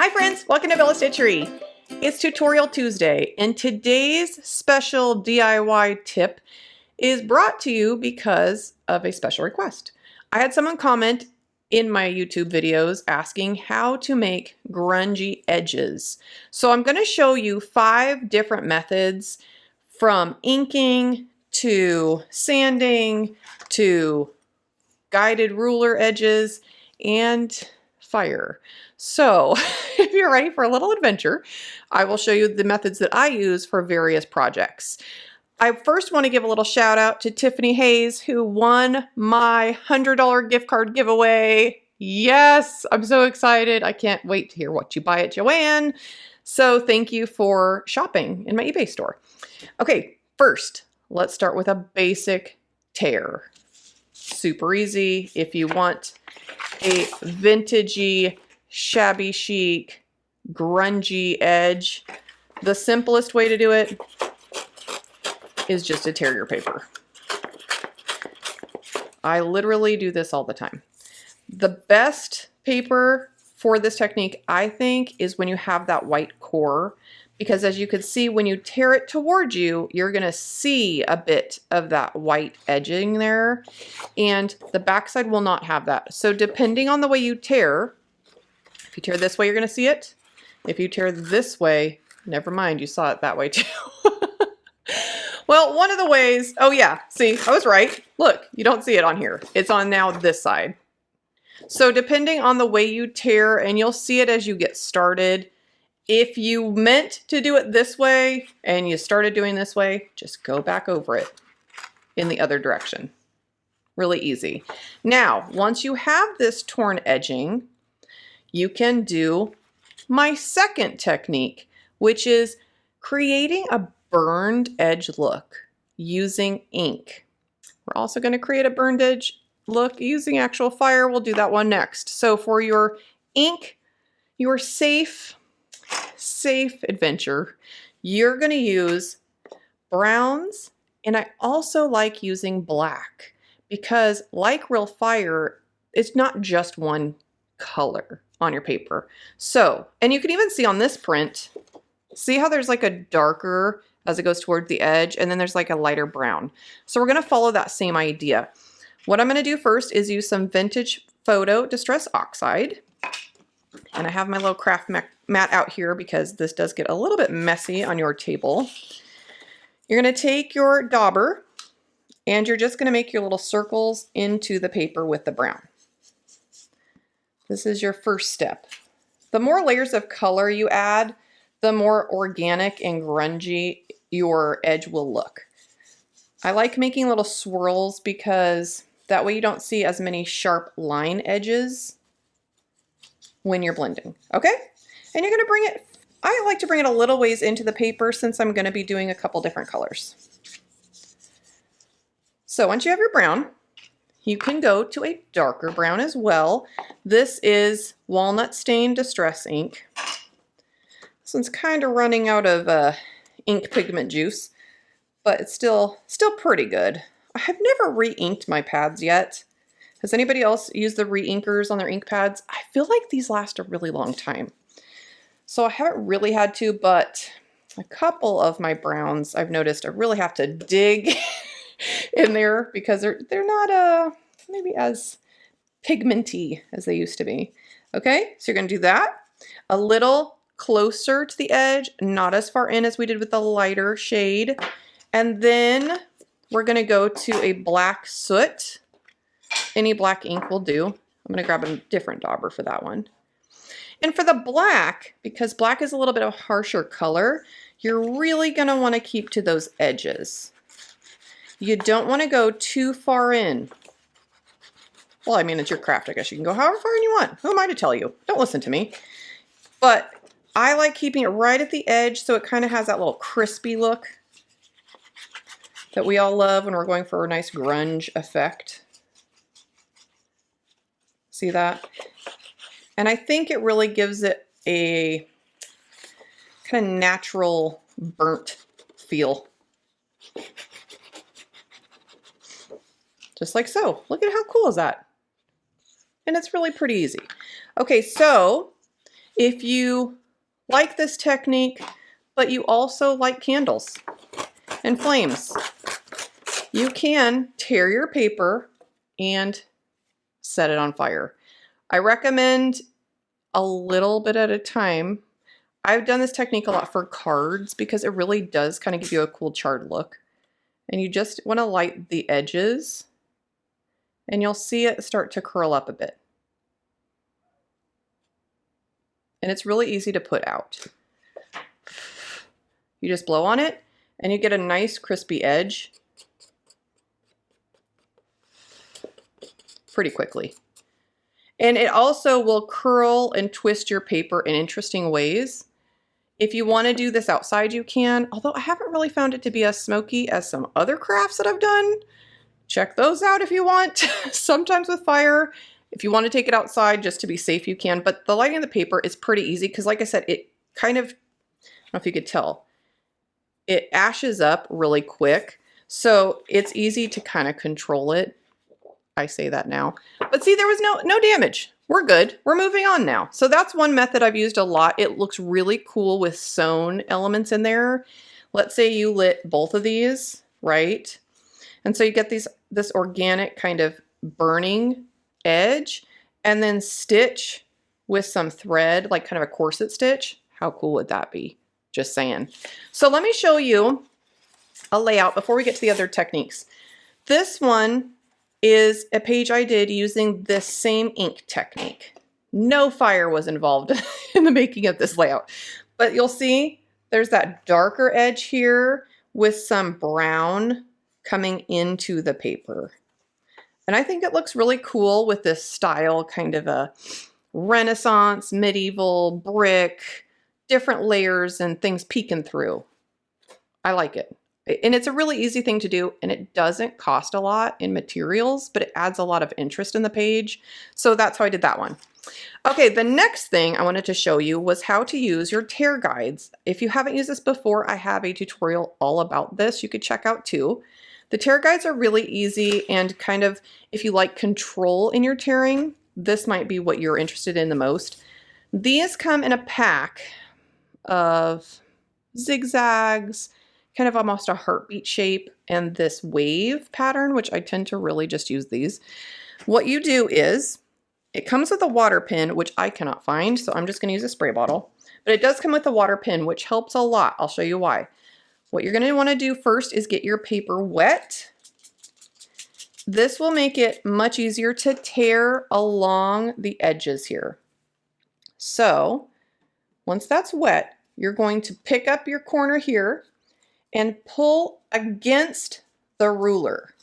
Hi friends, welcome to Bella Stitchery. It's Tutorial Tuesday, and today's special DIY tip is brought to you because of a special request. I had someone comment in my YouTube videos asking how to make grungy edges. So I'm going to show you 5 different methods, from inking to sanding to guided ruler edges and fire. So if you're ready for a little adventure, I will show you the methods that I use for various projects. I first want to give a little shout out to Tiffany Hayes, who won my $100 gift card giveaway. Yes, I'm so excited. I can't wait to hear what you buy at Joann. So thank you for shopping in my eBay store. Okay, first, let's start with a basic tear. Super easy. If you want a vintagey, shabby chic, grungy edge, the simplest way to do it is just to tear your paper. I literally do this all the time. The best paper for this technique, I think, is when you have that white core, because as you can see, when you tear it towards you, you're going to see a bit of that white edging there, and the backside will not have that. So depending on the way you tear, if you tear this way, you're going to see it. If you tear this way, never mind, you saw it that way too. Well, one of the ways, oh yeah, see, I was right. Look, you don't see it on here. It's on now this side. So depending on the way you tear, and you'll see it as you get started, if you meant to do it this way and you started doing this way, just go back over it in the other direction. Really easy. Now, once you have this torn edging, you can do my second technique, which is creating a burned edge look using ink. We're also going to create a burned edge look using actual fire. We'll do that one next. So for your ink, your safe adventure, you're going to use browns, and I also like using black because, like real fire, it's not just one color on your paper. So, and you can even see on this print, see how there's like a darker as it goes towards the edge, and then there's like a lighter brown. So we're going to follow that same idea. What I'm going to do first is use some Vintage Photo Distress Oxide. And I have my little craft mat out here because this does get a little bit messy on your table. You're going to take your dauber and you're just going to make your little circles into the paper with the brown. This is your first step. The more layers of color you add, the more organic and grungy your edge will look. I like making little swirls because that way you don't see as many sharp line edges when you're blending, okay? And you're gonna bring it, I like to bring it a little ways into the paper since I'm gonna be doing a couple different colors. So once you have your brown, you can go to a darker brown as well. This is Walnut Stain Distress ink. This one's kind of running out of ink pigment juice, but it's still pretty good. I have never re-inked my pads yet. Has anybody else used the re-inkers on their ink pads? I feel like these last a really long time. So I haven't really had to, but a couple of my browns I've noticed I really have to dig in there because they're not maybe as pigmenty as they used to be. Okay, so you're gonna do that a little closer to the edge, not as far in as we did with the lighter shade. And then we're gonna go to a black soot. Any black ink will do. I'm gonna grab a different dauber for that one. And for the black, because black is a little bit of a harsher color, you're really gonna wanna keep to those edges. You don't wanna go too far in. Well, I mean, it's your craft, I guess you can go however far in you want. Who am I to tell you? Don't listen to me. But I like keeping it right at the edge so it kind of has that little crispy look that we all love when we're going for a nice grunge effect. See that? And I think it really gives it a kind of natural burnt feel. Just like so. Look at how cool is that? And it's really pretty easy. Okay, so If you like this technique, but you also like candles and flames, you can tear your paper and set it on fire. I recommend a little bit at a time. I've done this technique a lot for cards because it really does kind of give you a cool charred look. And you just want to light the edges and you'll see it start to curl up a bit. And it's really easy to put out. You just blow on it and you get a nice crispy edge pretty quickly. And it also will curl and twist your paper in interesting ways. If you want to do this outside, you can, although I haven't really found it to be as smoky as some other crafts that I've done. Check those out if you want. Sometimes with fire, if you want to take it outside just to be safe, you can. But the lighting of the paper is pretty easy because, like I said, it kind of, I don't know if you could tell, it ashes up really quick. So it's easy to kind of control it. I say that now. But see, there was no damage. We're good. We're moving on now. So that's one method I've used a lot. It looks really cool with sewn elements in there. Let's say you lit both of these, right? And so you get this organic kind of burning edge and then stitch with some thread, like kind of a corset stitch. How cool would that be? Just saying. So let me show you a layout before we get to the other techniques. This one is a page I did using this same ink technique. No fire was involved in the making of this layout, but you'll see there's that darker edge here with some brown coming into the paper. And I think it looks really cool with this style, kind of a Renaissance, medieval, brick, different layers and things peeking through. I like it. And it's a really easy thing to do, and it doesn't cost a lot in materials, but it adds a lot of interest in the page. So that's how I did that one. Okay, the next thing I wanted to show you was how to use your tear guides. If you haven't used this before, I have a tutorial all about this you could check out too. The tear guides are really easy, and kind of, if you like control in your tearing, this might be what you're interested in the most. These come in a pack of zigzags, kind of almost a heartbeat shape, and this wave pattern, which I tend to really just use these. What you do is, it comes with a water pin, which I cannot find, so I'm just going to use a spray bottle. But it does come with a water pin, which helps a lot. I'll show you why. What you're going to want to do first is get your paper wet. This will make it much easier to tear along the edges here. So, once that's wet, you're going to pick up your corner here and pull against the ruler.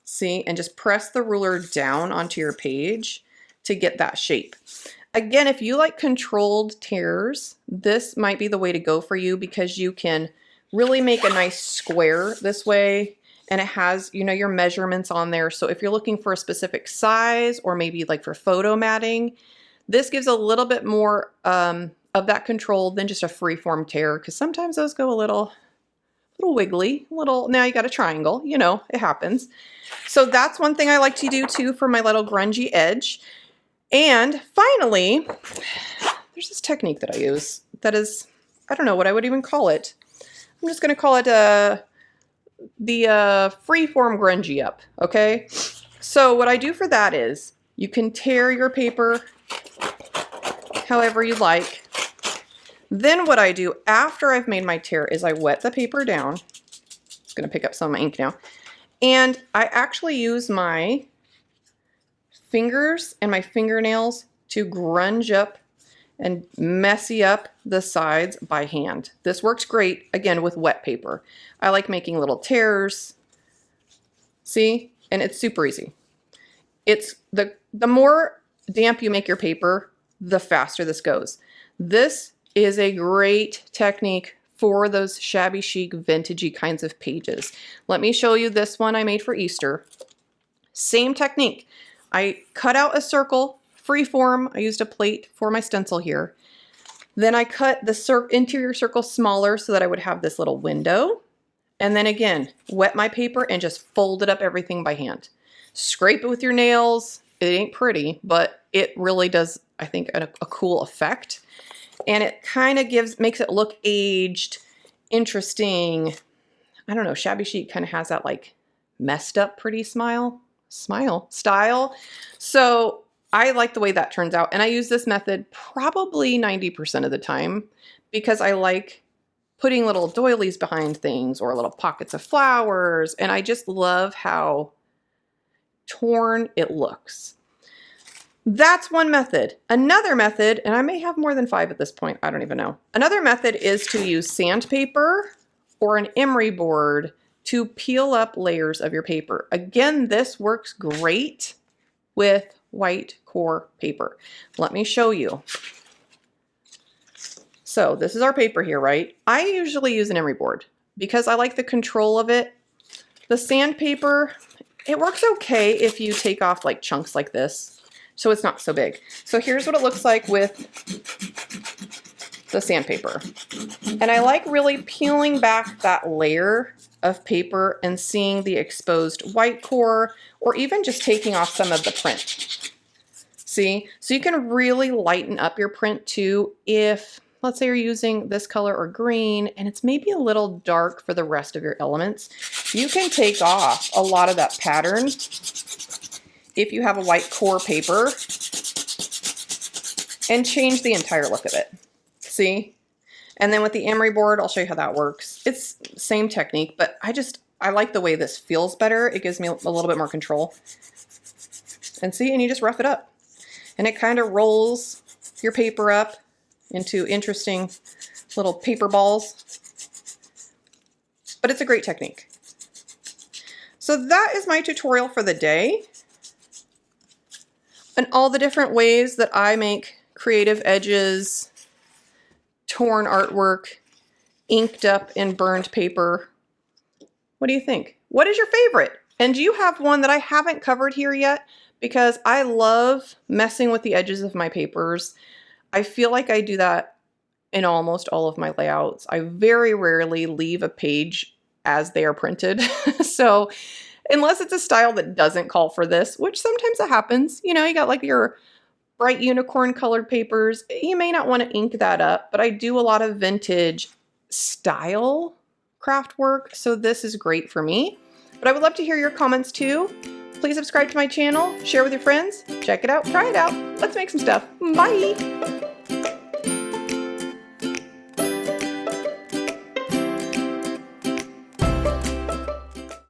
See, and just press the ruler down onto your page to get that shape. Again, if you like controlled tears, this might be the way to go for you because you can really make a nice square this way, and it has, you know, your measurements on there. So if you're looking for a specific size or maybe like for photo matting, this gives a little bit more of that control than just a free-form tear, because sometimes those go a little wiggly, now you got a triangle, you know, it happens. So that's one thing I like to do too for my little grungy edge. And finally, there's this technique that I use that is, I don't know what I would even call it. I'm just going to call it the free-form grungy up, okay? So what I do for that is, you can tear your paper however you like. Then what I do after I've made my tear is I wet the paper down. Just going to pick up some of my ink now. And I actually use my fingers and my fingernails to grunge up and messy up the sides by hand. This works great, again, with wet paper. I like making little tears. See? And it's super easy. It's the more damp you make your paper, the faster this goes. This is a great technique for those shabby chic, vintagey kinds of pages. Let me show you this one I made for Easter. Same technique. I cut out a circle, free-form. I used a plate for my stencil here. Then I cut the interior circle smaller so that I would have this little window. And then again, wet my paper and just folded up everything by hand. Scrape it with your nails. It ain't pretty, but it really does, I think, a cool effect. And it kind of makes it look aged, interesting. I don't know, Shabby Chic kind of has that like messed up pretty style. So I like the way that turns out. And I use this method probably 90% of the time because I like putting little doilies behind things or little pockets of flowers. And I just love how torn it looks. That's one method. Another method, and I may have more than 5 at this point, I don't even know. Another method is to use sandpaper or an emery board to peel up layers of your paper. Again, this works great with white core paper. Let me show you. So this is our paper here, right? I usually use an emery board because I like the control of it. The sandpaper, it works okay if you take off like chunks like this, so it's not so big. So here's what it looks like with the sandpaper. And I like really peeling back that layer of paper and seeing the exposed white core, or even just taking off some of the print. See? So you can really lighten up your print too if, let's say you're using this color or green and it's maybe a little dark for the rest of your elements. You can take off a lot of that pattern if you have a white core paper and change the entire look of it. See? And then with the emery board, I'll show you how that works. It's same technique, but I like the way this feels better. It gives me a little bit more control. And see, and you just rough it up. And it kind of rolls your paper up into interesting little paper balls. But it's a great technique. So that is my tutorial for the day. And all the different ways that I make creative edges, torn artwork, inked up and burned paper. What do you think? What is your favorite? And do you have one that I haven't covered here yet? Because I love messing with the edges of my papers. I feel like I do that in almost all of my layouts. I very rarely leave a page as they are printed. So unless it's a style that doesn't call for this, which sometimes it happens, you know, you got like your bright unicorn colored papers, you may not want to ink that up, but I do a lot of vintage style craft work, so this is great for me. But I would love to hear your comments too. Please subscribe to my channel, share with your friends, check it out, try it out. Let's make some stuff. Bye!